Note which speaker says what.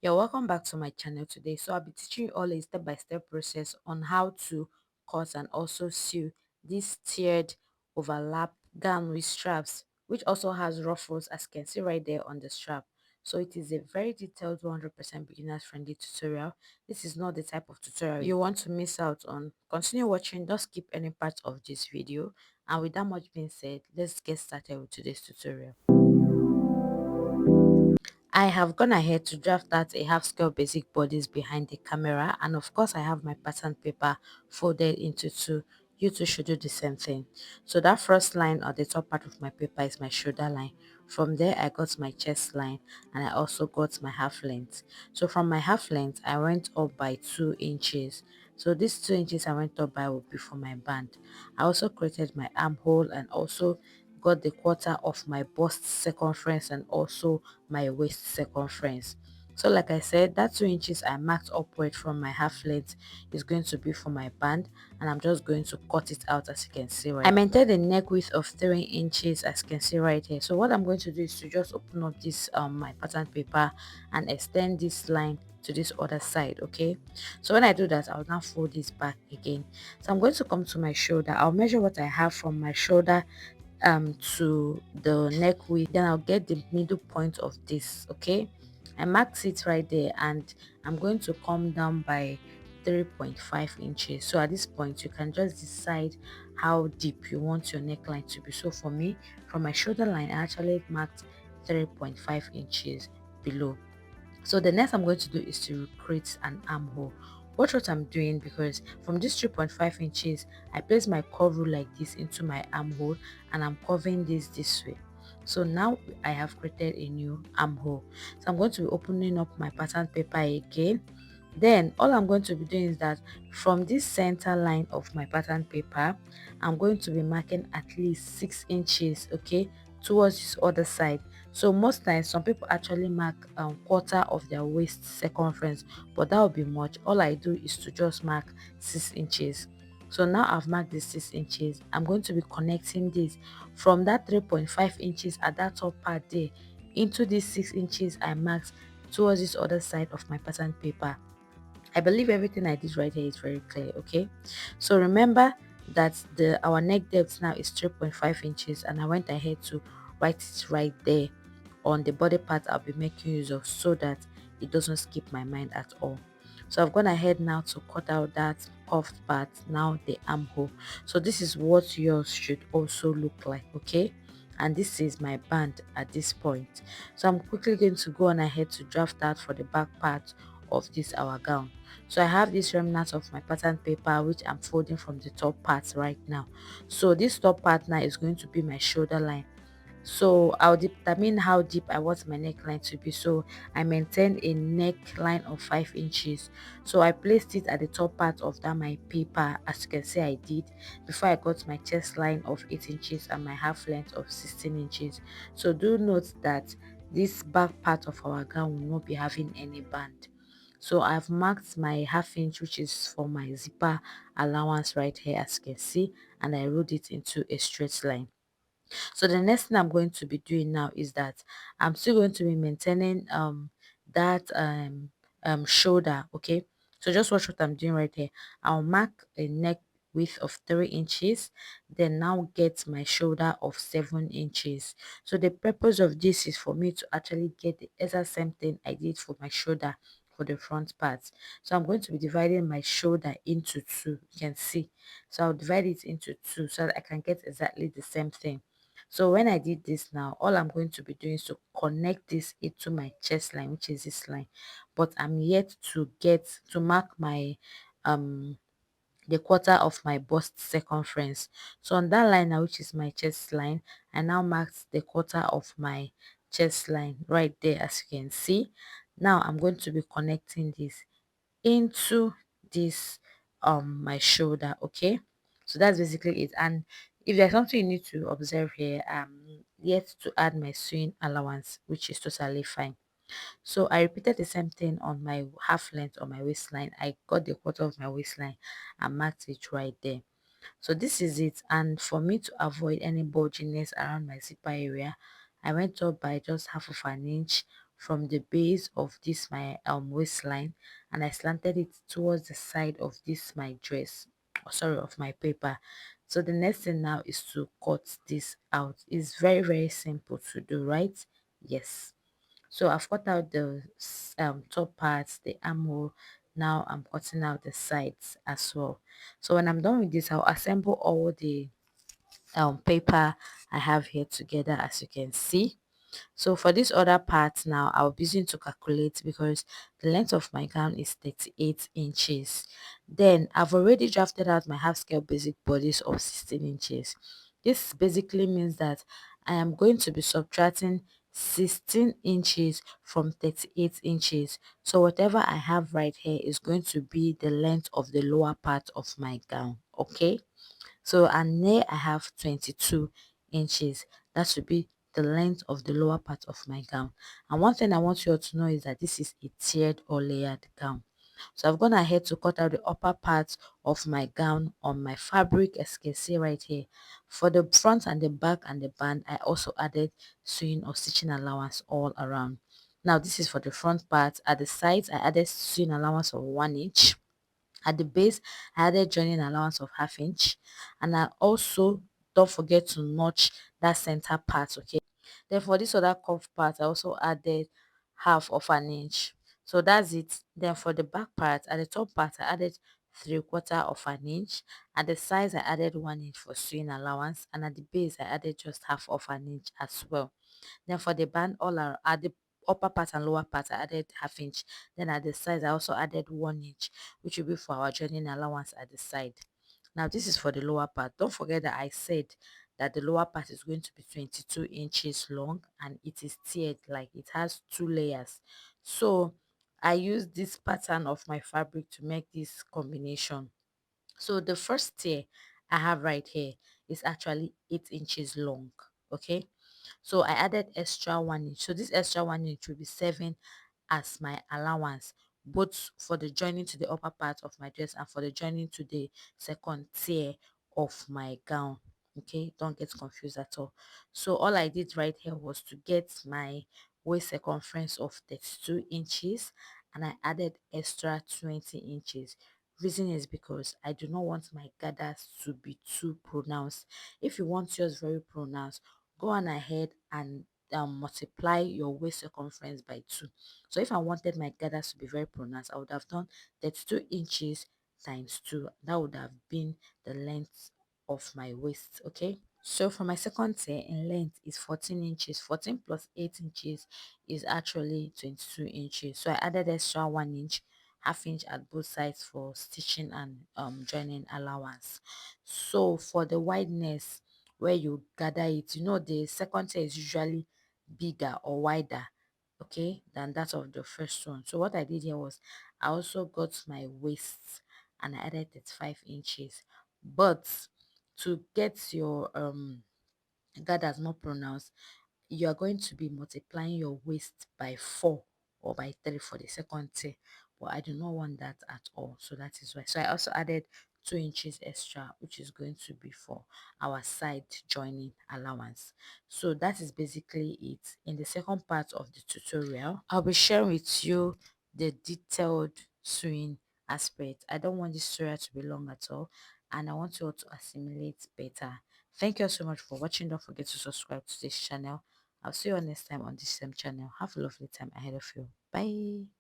Speaker 1: You're welcome back to my channel today. So I'll be teaching you all a step-by-step process on how to cut and also sew this tiered overlap gown with straps, which also has ruffles, as you can see right there on the strap. So it is a very detailed 100% beginners friendly tutorial. This is not the type of tutorial you want to miss out on. Continue watching, don't skip any part of this video. And with that much being said, let's get started with today's tutorial. I have gone ahead to draft out a half scale basic bodice behind the camera, and of course I have my pattern paper folded into two. You too should do the same thing. So that first line on the top part of my paper is my shoulder line. From there I got my chest line, and I also got my half length. So from my half length I went up by 2 inches. So these 2 inches I went up by will be for my band. I also created my armhole and also got the quarter of my bust circumference and also my waist circumference. So like I said, that 2 inches I marked upward from my half length is going to be for my band, and I'm just going to cut it out, as you can see right. I maintained a neck width of 3 inches, as you can see right here. So what I'm going to do is to just open up this my pattern paper and extend this line to this other side. Okay, so when I do that, I'll now fold this back again. So I'm going to come to my shoulder. I'll measure what I have from my shoulder to the neck width, then I'll get the middle point of this. Okay, I marked it right there, and I'm going to come down by 3.5 inches. So at this point you can just decide how deep you want your neckline to be. So for me, from my shoulder line, I actually marked 3.5 inches below. So the next I'm going to do is to create an armhole. Watch what I'm doing, because from this 3.5 inches I place my curve rule like this into my armhole, and I'm curving this way. So now I have created a new armhole. So I'm going to be opening up my pattern paper again. Then all I'm going to be doing is that from this center line of my pattern paper, I'm going to be marking at least 6 inches, okay, towards this other side. So most times some people actually mark quarter of their waist circumference, but that would be much. All I do is to just mark 6 inches. So now I've marked this 6 inches. I'm going to be connecting this from that 3.5 inches at that top part there into these 6 inches I marked towards this other side of my pattern paper. I believe everything I did right here is very clear. Okay, so remember that the our neck depth now is 3.5 inches, and I went ahead to write it right there on the body part I'll be making use of, so that it doesn't skip my mind at all. So I've gone ahead now to cut out that puffed part, now the armhole. So this is what yours should also look like. Okay, and this is my band at this point. So I'm quickly going to go on ahead to draft out for the back part of this our gown. So I have this remnant of my pattern paper, which I'm folding from the top part right now. So this top part now is going to be my shoulder line. So I'll determine how deep I want my neckline to be. So I maintained a neckline of 5 inches. So I placed it at the top part of that my paper, as you can see I did, before I got my chest line of 8 inches and my half length of 16 inches. So do note that this back part of our gown will not be having any band. So I've marked my half inch, which is for my zipper allowance right here, as you can see, and I wrote it into a straight line. So the next thing I'm going to be doing now is that I'm still going to be maintaining that shoulder. Okay, so just watch what I'm doing right here. I'll mark a neck width of 3 inches, then now get my shoulder of 7 inches. So the purpose of this is for me to actually get the exact same thing I did for my shoulder for the front part. So I'm going to be dividing my shoulder into two, you can see. So I'll divide it into two so that I can get exactly the same thing. So when I did this now, all I'm going to be doing is to connect this into my chest line, which is this line. But I'm yet to get to mark my the quarter of my bust circumference. So on that line now, which is my chest line, I now marked the quarter of my chest line right there, as you can see. Now I'm going to be connecting this into this my shoulder. Okay, so that's basically it. And if there's something you need to observe here, yet to add my sewing allowance, which is totally fine. So I repeated the same thing on my half length on my waistline. I got the quarter of my waistline and marked it right there. So this is it. And for me to avoid any bulginess around my zipper area, I went up by just half of an inch from the base of this my waistline, and I slanted it towards the side of this my dress, sorry, of my paper. So the next thing now is to cut this out. It's very, very simple to do, right? Yes. So I've cut out the top parts, the armhole. Now I'm cutting out the sides as well. So when I'm done with this, I'll assemble all the paper I have here together, as you can see. So for this other part now, I'll be using to calculate because the length of my gown is 38 inches. Then I've already drafted out my half scale basic bodice of 16 inches. This basically means that I am going to be subtracting 16 inches from 38 inches. So whatever I have right here is going to be the length of the lower part of my gown. Okay. So and there I have 22 inches. That should be the length of the lower part of my gown. And one thing I want you all to know is that this is a tiered or layered gown. So I've gone ahead to cut out the upper part of my gown on my fabric, as you can see right here. For the front and the back and the band, I also added sewing or stitching allowance all around. Now this is for the front part. At the sides, I added sewing allowance of 1 inch. At the base, I added joining allowance of ½ inch, and I also don't forget to notch that center part. Okay, then for this other cuff part, I also added ½ inch. So that's it. Then for the back part, at the top part, I added 3/4 inch. At the sides, I added 1 inch for sewing allowance, and at the base, I added just ½ inch as well. Then for the band, all are at the upper part and lower part, I added ½ inch. Then at the sides, I also added 1 inch, which will be for our joining allowance at the side. Now this is for the lower part. Don't forget that I said that the lower part is going to be 22 inches long, and it is tiered, like it has 2 layers. So I use this pattern of my fabric to make this combination. So the first tier I have right here is actually 8 inches long. Okay, so I added extra 1 inch. So this extra 1 inch will be 7 as my allowance, both for the joining to the upper part of my dress and for the joining to the second tier of my gown. Okay, don't get confused at all. So all I did right here was to get my waist circumference of 32 inches, and I added extra 20 inches. Reason is because I do not want my gathers to be too pronounced. If you want yours very pronounced, go on ahead and multiply your waist circumference by 2. So if I wanted my gathers to be very pronounced, I would have done 32 inches times 2. That would have been the length of my waist. Okay, so for my second tier in length is 14 inches. 14 plus 8 inches is actually 22 inches. So I added extra 1 inch, ½ inch at both sides for stitching and joining allowance. So for the wideness, where you gather it, you know, the second tier is usually bigger or wider, okay, than that of the first one. So what I did here was I also got my waist and I added 35 inches. But to get your gathers more pronounced, you are going to be multiplying your waist by 4 or by 3 for the second tier, but I do not want that at all. So that is why. So I also added 2 inches extra, which is going to be for our side joining allowance. So that is basically it. In the second part of the tutorial, I'll be sharing with you the detailed sewing aspect. I don't want this tutorial to be long at all, and I want you all to assimilate better. Thank you so much for watching. Don't forget to subscribe to this channel. I'll see you all next time on this same channel. Have a lovely time ahead of you. Bye.